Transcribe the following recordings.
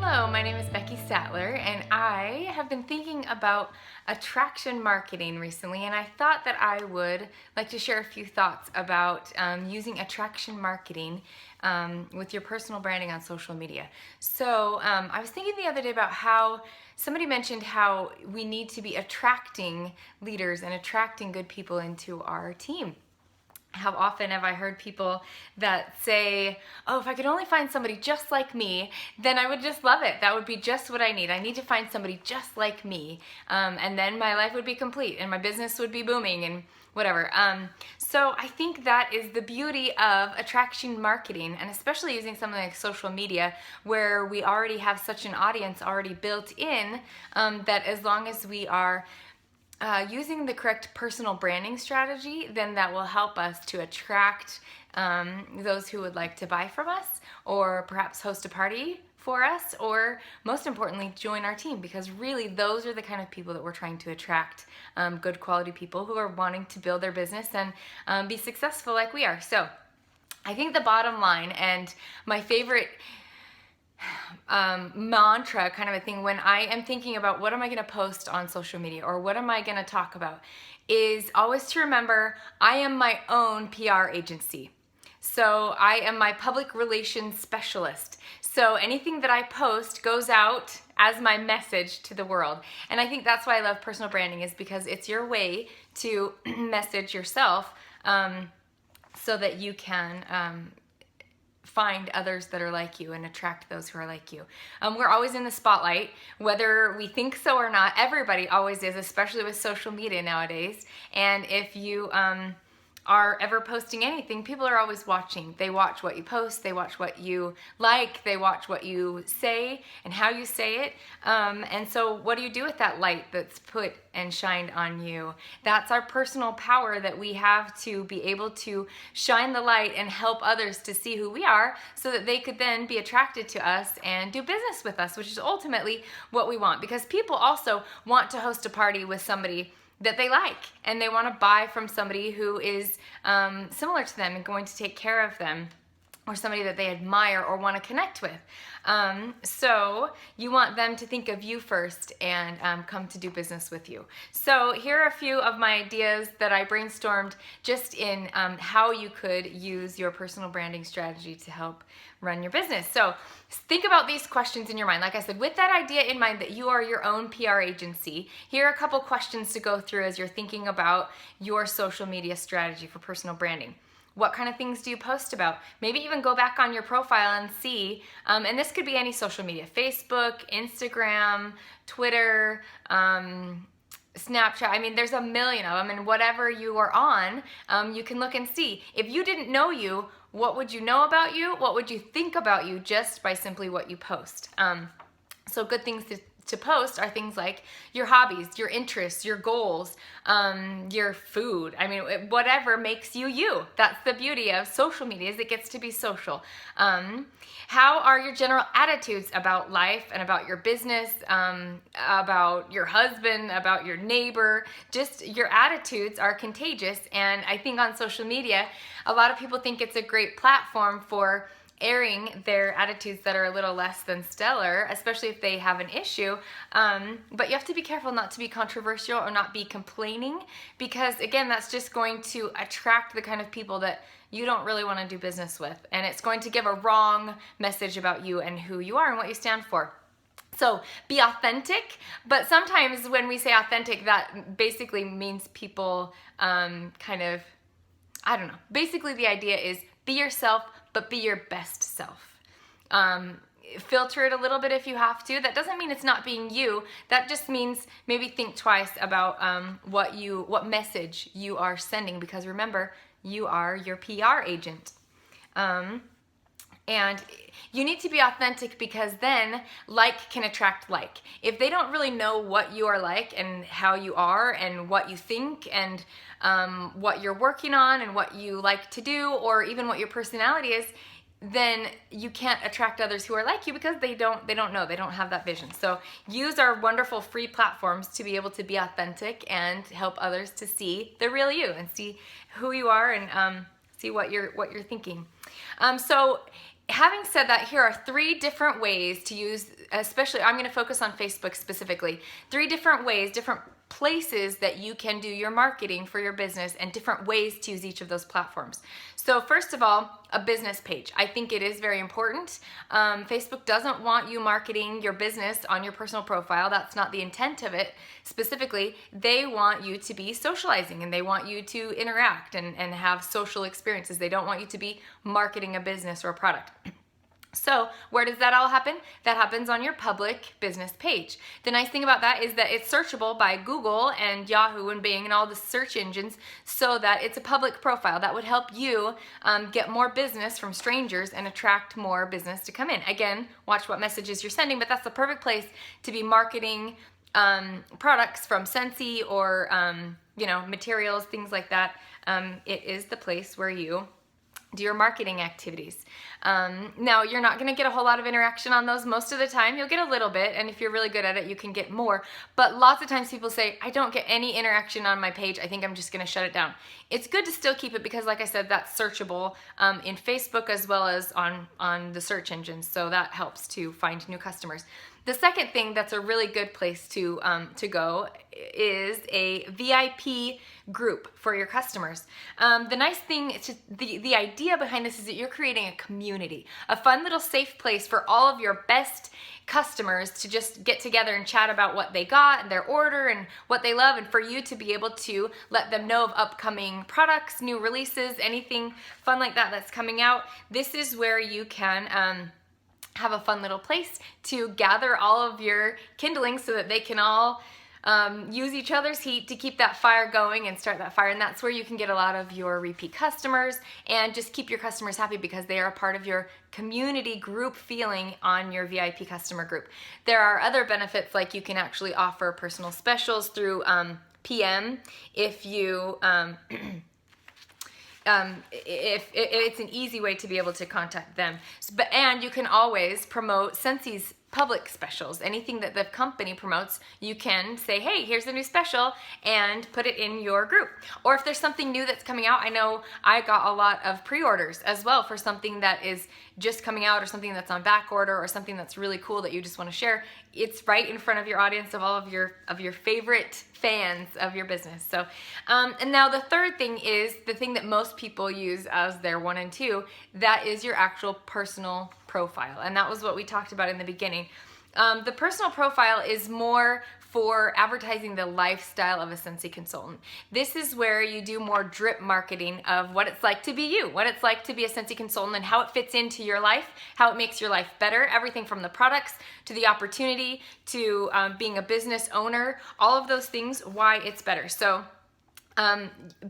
Hello, my name is Becky Sattler, and I have been thinking about attraction marketing recently, and I thought that I would like to share a few thoughts about using attraction marketing with your personal branding on social media. So I was thinking the other day about how somebody mentioned how we need to be attracting leaders and attracting good people into our team. How often have I heard people that say, oh, if I could only find somebody just like me, then I would just love it. That would be just what I need. I need to find somebody just like me. And then my life would be complete and my business would be booming and whatever. So I think that is the beauty of attraction marketing, and especially using something like social media where we already have such an audience already built in, that as long as we are using the correct personal branding strategy, then that will help us to attract those who would like to buy from us, or perhaps host a party for us, or most importantly, join our team, because really those are the kind of people that we're trying to attract, good quality people who are wanting to build their business and be successful like we are. So I think the bottom line, and my favorite mantra kind of a thing when I am thinking about what am I going to post on social media or what am I going to talk about, is always to remember I am my own PR agency. So I am my public relations specialist. So anything that I post goes out as my message to the world. And I think that's why I love personal branding, is because it's your way to message yourself so that you can find others that are like you and attract those who are like you. We're always in the spotlight, whether we think so or not. Everybody always is, especially with social media nowadays. And if you are ever posting anything, people are always watching. They watch what you post, they watch what you like, they watch what you say and how you say it. And so what do you do with that light that's put and shined on you? That's our personal power that we have to be able to shine the light and help others to see who we are, so that they could then be attracted to us and do business with us, which is ultimately what we want. Because people also want to host a party with somebody that they like, and they want to buy from somebody who is similar to them and going to take care of them, or somebody that they admire or want to connect with. So you want them to think of you first and come to do business with you. So here are a few of my ideas that I brainstormed just in how you could use your personal branding strategy to help run your business. So think about these questions in your mind. Like I said, with that idea in mind that you are your own PR agency, here are a couple questions to go through as you're thinking about your social media strategy for personal branding. What kind of things do you post about? Maybe even go back on your profile and see, and this could be any social media, Facebook, Instagram, Twitter, Snapchat. I mean, there's a million of them, and whatever you are on, you can look and see. If you didn't know you, what would you know about you? What would you think about you just by simply what you post? So good things to post are things like your hobbies, your interests, your goals, your food. I mean, whatever makes you you. That's the beauty of social media, is it gets to be social. How are your general attitudes about life and about your business, about your husband, about your neighbor? Just your attitudes are contagious. And I think on social media, a lot of people think it's a great platform for airing their attitudes that are a little less than stellar, especially if they have an issue. But you have to be careful not to be controversial or not be complaining, because again, that's just going to attract the kind of people that you don't really want to do business with. And it's going to give a wrong message about you and who you are and what you stand for. So be authentic, but sometimes when we say authentic, that basically means people kind of, I don't know. Basically the idea is be yourself, but be your best self. Filter it a little bit if you have to. That doesn't mean it's not being you. That just means maybe think twice about what message you are sending, because remember, you are your PR agent. And you need to be authentic, because then like can attract like. If they don't really know what you are like and how you are and what you think and what you're working on and what you like to do, or even what your personality is, then you can't attract others who are like you, because they don't know, they don't have that vision. So use our wonderful free platforms to be able to be authentic and help others to see the real you and see who you are and see what you're thinking. So Having said that, here are 3 different ways to use, especially I'm going to focus on Facebook specifically, 3 different ways, different places that you can do your marketing for your business and different ways to use each of those platforms. So first of all, a business page. I think it is very important. Facebook doesn't want you marketing your business on your personal profile. That's not the intent of it. Specifically, they want you to be socializing and they want you to interact and have social experiences. They don't want you to be marketing a business or a product. So where does that all happen? That happens on your public business page. The nice thing about that is that it's searchable by Google and Yahoo and Bing and all the search engines, so that it's a public profile. That would help you get more business from strangers and attract more business to come in. Again, watch what messages you're sending, but that's the perfect place to be marketing products from Scentsy or materials, things like that. It is the place where you do your marketing activities. Now, you're not going to get a whole lot of interaction on those most of the time. You'll get a little bit, and if you're really good at it, you can get more. But lots of times people say, I don't get any interaction on my page. I think I'm just going to shut it down. It's good to still keep it because, like I said, that's searchable in Facebook as well as on the search engines. So that helps to find new customers. The second thing that's a really good place to go is a VIP group for your customers. The nice thing, the idea behind this is that you're creating a community, a fun little safe place for all of your best customers to just get together and chat about what they got and their order and what they love, and for you to be able to let them know of upcoming products, new releases, anything fun like that that's coming out. This is where you can have a fun little place to gather all of your kindlings so that they can all use each other's heat to keep that fire going and start that fire. And that's where you can get a lot of your repeat customers and just keep your customers happy because they are a part of your community group feeling on your VIP customer group. There are other benefits, like you can actually offer personal specials through PM if you if it's an easy way to be able to contact them. And you can always promote Scentsy's public specials. Anything that the company promotes, you can say, hey, here's a new special, and put it in your group. Or if there's something new that's coming out, I know I got a lot of pre-orders as well for something that is just coming out, or something that's on back order, or something that's really cool that you just want to share. It's right in front of your audience of all of your favorite fans of your business. So, and now the third thing is the thing that most people use as their 1 and 2. That is your actual personal profile, and that was what we talked about in the beginning. The personal profile is more for advertising the lifestyle of a Scentsy consultant. This is where you do more drip marketing of what it's like to be you, what it's like to be a Scentsy consultant, and how it fits into your life, how it makes your life better, everything from the products to the opportunity to being a business owner, all of those things, why it's better. So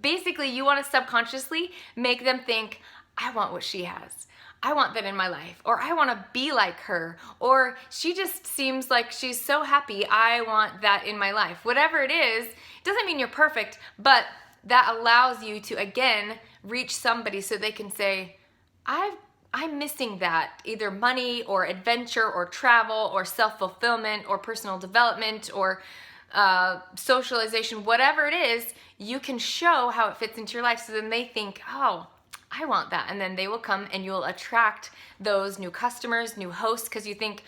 basically you want to subconsciously make them think, I want what she has. I want that in my life, or I want to be like her, or she just seems like she's so happy. I want that in my life. Whatever it is, it doesn't mean you're perfect, but that allows you to, again, reach somebody so they can say, I'm missing that, either money or adventure or travel or self-fulfillment or personal development or socialization, whatever it is, you can show how it fits into your life so then they think, oh, I want that, and then they will come and you'll attract those new customers, new hosts, because they think,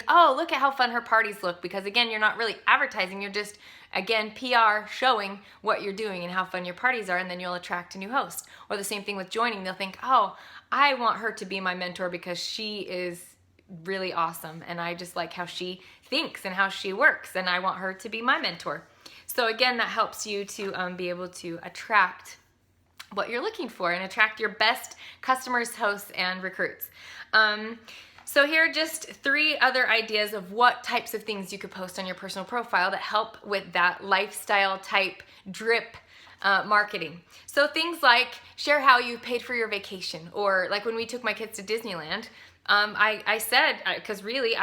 oh, look at how fun her parties look, because again, you're not really advertising, you're just, again, PR showing what you're doing and how fun your parties are, and then you'll attract a new host. Or the same thing with joining, they'll think, oh, I want her to be my mentor because she is really awesome, and I just like how she thinks and how she works, and I want her to be my mentor. So again, that helps you to be able to attract what you're looking for and attract your best customers, hosts, and recruits. So here are just 3 other ideas of what types of things you could post on your personal profile that help with that lifestyle type drip marketing. So things like share how you paid for your vacation, or like when we took my kids to Disneyland, I said, because really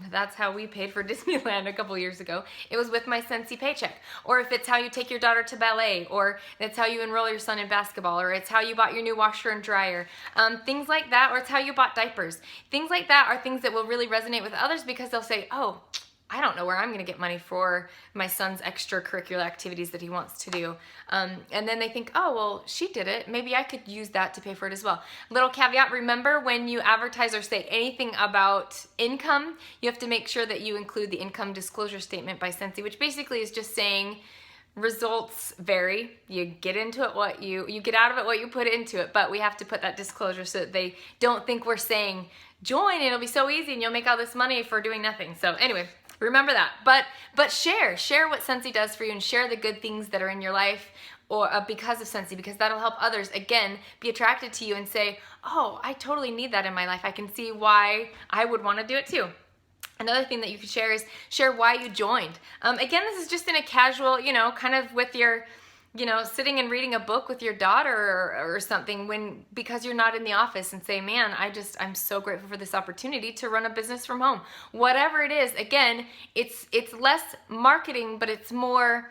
that's how we paid for Disneyland a couple years ago. It was with my Scentsy paycheck. Or if it's how you take your daughter to ballet, or it's how you enroll your son in basketball, or it's how you bought your new washer and dryer, things like that, or it's how you bought diapers. Things like that are things that will really resonate with others because they'll say, oh, I don't know where I'm going to get money for my son's extracurricular activities that he wants to do. And then they think, oh, well, she did it. Maybe I could use that to pay for it as well. Little caveat, remember when you advertise or say anything about income, you have to make sure that you include the income disclosure statement by Scentsy, which basically is just saying results vary. You get into it you get out of it what you put into it, but we have to put that disclosure so that they don't think we're saying join, it'll be so easy and you'll make all this money for doing nothing. So anyway, remember that. But share what Scentsy does for you, and share the good things that are in your life or because of Scentsy, because that'll help others, again, be attracted to you and say, oh, I totally need that in my life. I can see why I would want to do it too. Another thing that you can share is share why you joined. Again, this is just in a casual, kind of with your, sitting and reading a book with your daughter or something because you're not in the office, and say, man, I'm so grateful for this opportunity to run a business from home. Whatever it is, again, it's less marketing, but it's more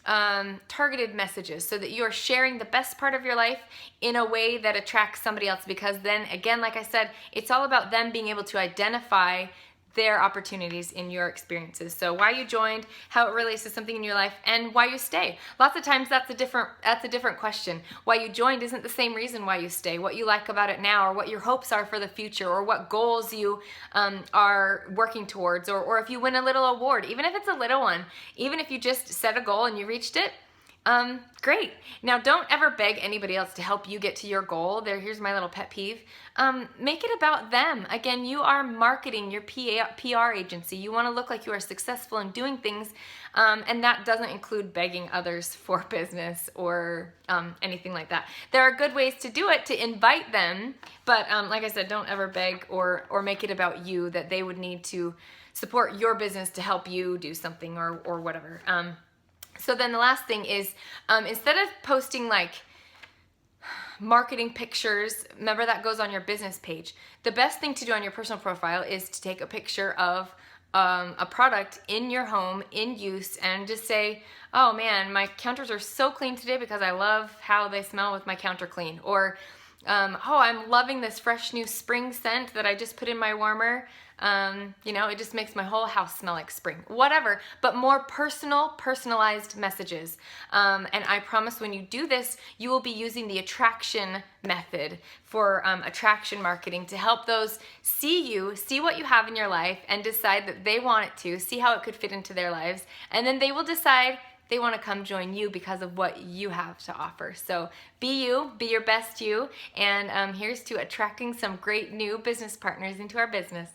targeted messages, so that you are sharing the best part of your life in a way that attracts somebody else, because then, again, like I said, it's all about them being able to identify their opportunities in your experiences. So why you joined, how it relates to something in your life, and why you stay. Lots of times that's a different question. Why you joined isn't the same reason why you stay. What you like about it now, or what your hopes are for the future, or what goals you are working towards, or if you win a little award, even if it's a little one, even if you just set a goal and you reached it, great. Now, don't ever beg anybody else to help you get to your goal. Here's my little pet peeve. Make it about them. Again, you are marketing your PR agency. You want to look like you are successful in doing things, and that doesn't include begging others for business or anything like that. There are good ways to do it, to invite them, but like I said, don't ever beg or make it about you, that they would need to support your business to help you do something or whatever. So then the last thing is, instead of posting like marketing pictures, remember that goes on your business page. The best thing to do on your personal profile is to take a picture of a product in your home in use, and just say, oh man, my counters are so clean today because I love how they smell with my counter clean. Or, oh, I'm loving this fresh new spring scent that I just put in my warmer. It just makes my whole house smell like spring. Whatever, but more personalized messages. And I promise when you do this, you will be using the attraction method for attraction marketing to help those see you, see what you have in your life, and decide that they want it to, see how it could fit into their lives, and then they will decide they want to come join you because of what you have to offer. So be you, be your best you, and here's to attracting some great new business partners into our business.